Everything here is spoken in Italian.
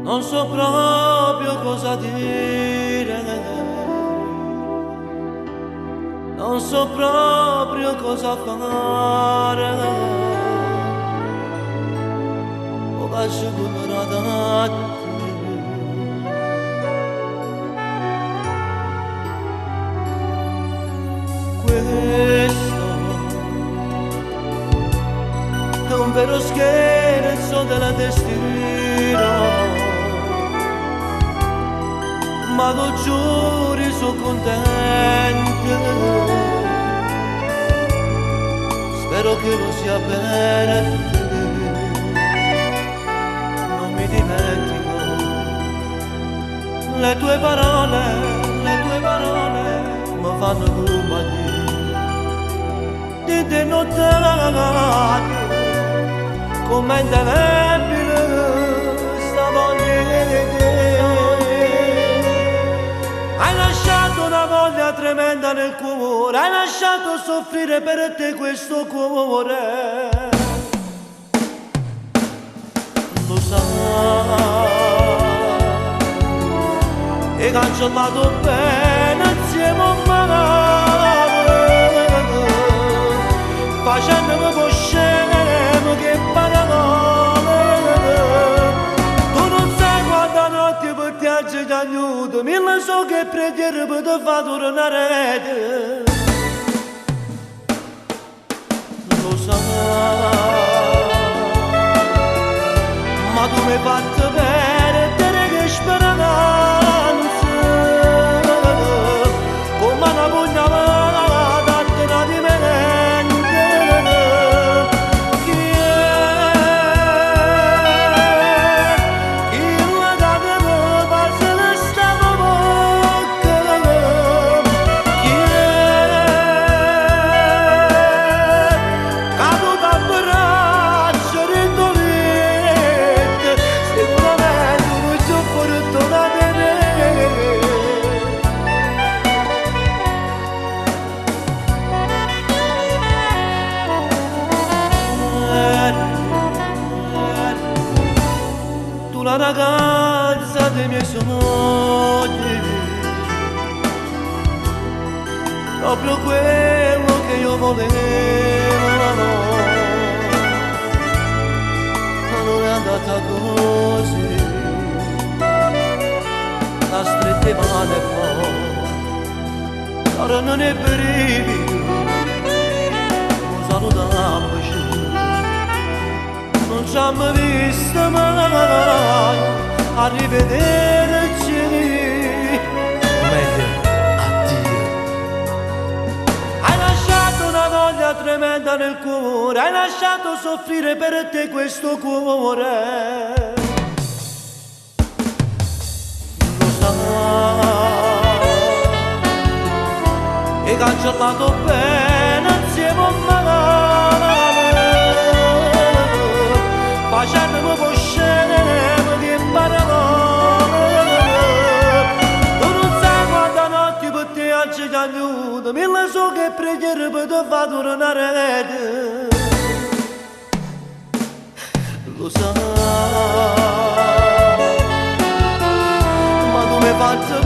Non so proprio cosa dire, non so proprio cosa fare. O faccio come una data. Questo è un vero scherzo della destino, ma lo giuri sono contento. Spero che lo sia per te. Non mi dimentico le tue parole mi fanno compagnia di denotare come indelebile sta voglia di te. Hai lasciato una voglia tremenda nel cuore, hai lasciato soffrire per te questo cuore. Lo sai, e cancellato bene insieme a me, facendomi scemo che parole. Tu non sai quanta notte per te ci aiuto, mille so che preghiere per te fa tornare. Lo sai, ma tu mi hai fatto perdere che speranza, come una pugnalata appena di mente. Chi la dava passa la stava bocca? Chi caduta a braccio ridolente, sicuramente non ci ho fortunato te. Tu la ragazza dei miei sogni, proprio quello che io volevo, ma non è andata così. La stretta mano e poi ora non è brivido, non salutiamoci, non ci abbiamo visto mai, arrivederci. O meglio, addio. Hai lasciato una voglia tremenda nel cuore, hai lasciato soffrire per te questo cuore. Lo sai, e cancellato bene insieme a me, facendomi scemo che parole. Tu non sai quanta notte per te oggi ti aiuto, mille so che preghiere per te fa tornare. Lo sai, ma tu mi hai fatto